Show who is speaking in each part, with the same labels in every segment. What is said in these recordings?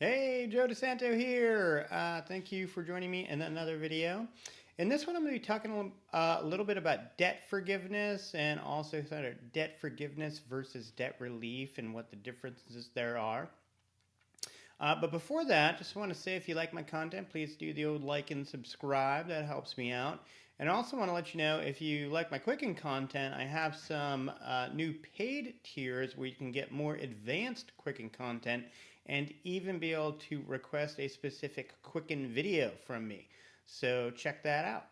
Speaker 1: Hey, Joe DeSanto here. Thank you for joining me in another video. In this one, I'm going to be talking a little bit about debt forgiveness and also sort of debt forgiveness versus debt relief and what the differences there are. But before that, just want to say if you like my content, please do the old like and subscribe. That helps me out. And I also want to let you know if you like my Quicken content, I have some new paid tiers where you can get more advanced Quicken content and even be able to request a specific Quicken video from me. So check that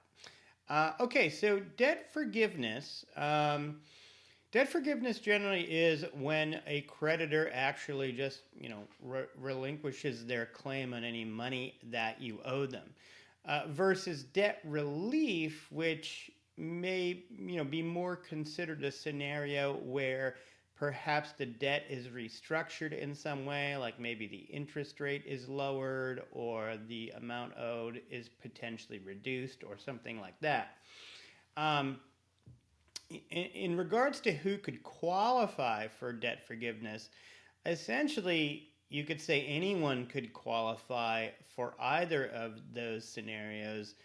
Speaker 1: out. Okay, so debt forgiveness. Debt forgiveness generally is when a creditor actually just, relinquishes their claim on any money that you owe them, versus debt relief, which may, be more considered a scenario where perhaps the debt is restructured in some way, like maybe the interest rate is lowered or the amount owed is potentially reduced or something like that. Um, in regards to who could qualify for debt forgiveness, essentially you could say anyone could qualify for either of those scenarios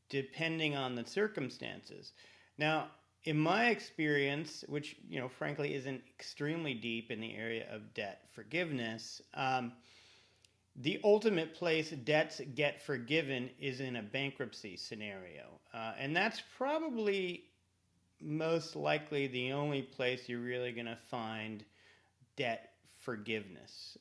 Speaker 1: depending on the circumstances. Now, in my experience, which frankly isn't extremely deep in the area of debt forgiveness, the ultimate place debts get forgiven is in a bankruptcy scenario, and that's probably most likely the only place you're really going to find debt forgiveness.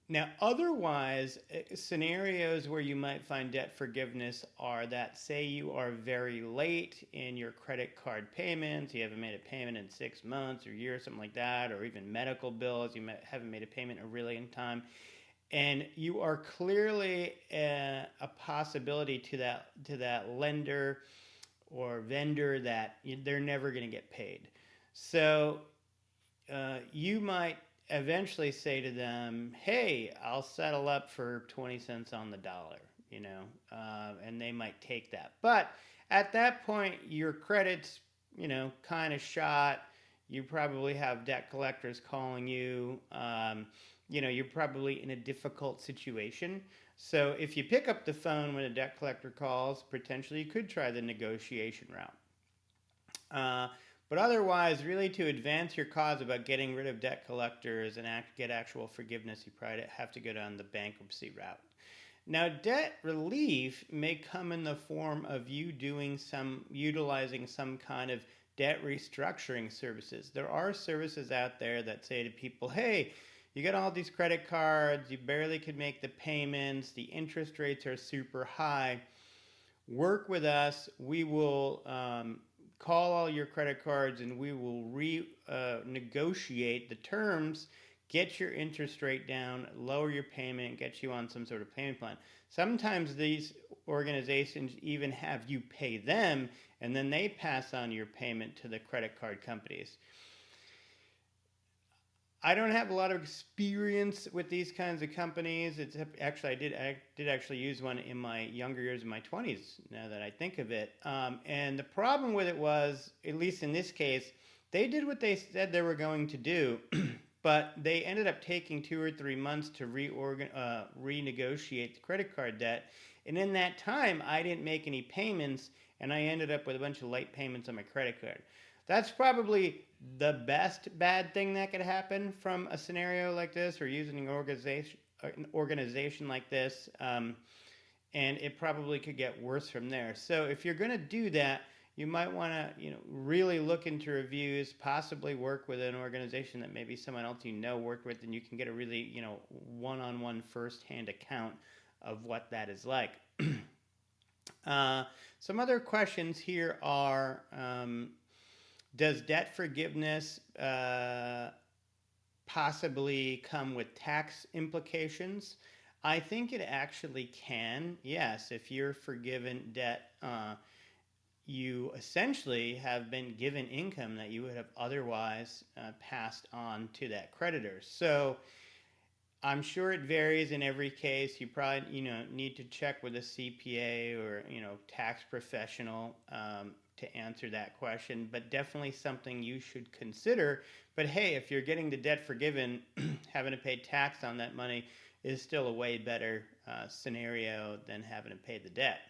Speaker 1: Now, otherwise, scenarios where you might find debt forgiveness are that, say, you are very late in your credit card payments, you haven't made a payment in 6 months or a year, something like that, or even medical bills, haven't made a payment in a really long time, and you are clearly a possibility to that lender or vendor that they're never going to get paid. So you might eventually say to them, "Hey, I'll settle up for 20 cents on the dollar," and they might take that. But at that point, your credit's, kind of shot. You probably have debt collectors calling you. You're probably in a difficult situation. So if you pick up the phone when a debt collector calls, potentially you could try the negotiation route. But otherwise, really to advance your cause about getting rid of debt collectors and get actual forgiveness, you probably have to go down the bankruptcy route. Now, debt relief may come in the form of you utilizing some kind of debt restructuring services. There are services out there that say to people, "Hey, you got all these credit cards, you barely could make the payments, the interest rates are super high. Work with us. We will call all your credit cards and we will negotiate the terms, get your interest rate down, lower your payment, get you on some sort of payment plan." Sometimes these organizations even have you pay them and then they pass on your payment to the credit card companies. I don't have a lot of experience with these kinds of companies. It's actually I did actually use one in my younger years, in my 20s. Now that I think of it, and the problem with it was, at least in this case, they did what they said they were going to do, but they ended up taking 2 or 3 months to renegotiate the credit card debt. And in that time, I didn't make any payments, and I ended up with a bunch of late payments on my credit card. That's probably the best bad thing that could happen from a scenario like this, or using an organization like this, and it probably could get worse from there. So if you're going to do that, you might want to really look into reviews, possibly work with an organization that maybe someone else worked with, and you can get a really one-on-one first-hand account of what that is like. Some other questions here are, does debt forgiveness possibly come with tax implications? I think it actually can. Yes, if you're forgiven debt, you essentially have been given income that you would have otherwise passed on to that creditor. So I'm sure it varies in every case. You probably need to check with a CPA or tax professional. to answer that question, but definitely something you should consider. But hey, if you're getting the debt forgiven, having to pay tax on that money is still a way better scenario than having to pay the debt.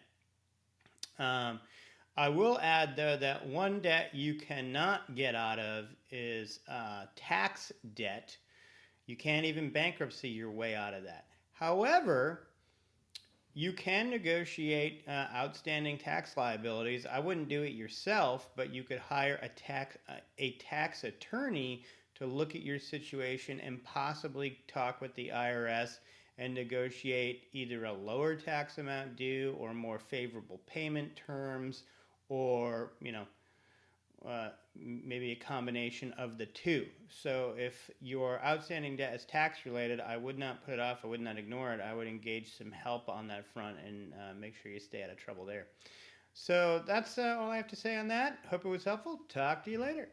Speaker 1: I will add, though, that one debt you cannot get out of is tax debt. You can't even bankruptcy your way out of that. However, you can negotiate outstanding tax liabilities. I wouldn't do it yourself, but you could hire a tax attorney to look at your situation and possibly talk with the IRS and negotiate either a lower tax amount due or more favorable payment terms, or maybe a combination of the two. So if your outstanding debt is tax related, I would not put it off. I would not ignore it. I would engage some help on that front and make sure you stay out of trouble there. So that's all I have to say on that. Hope it was helpful. Talk to you later.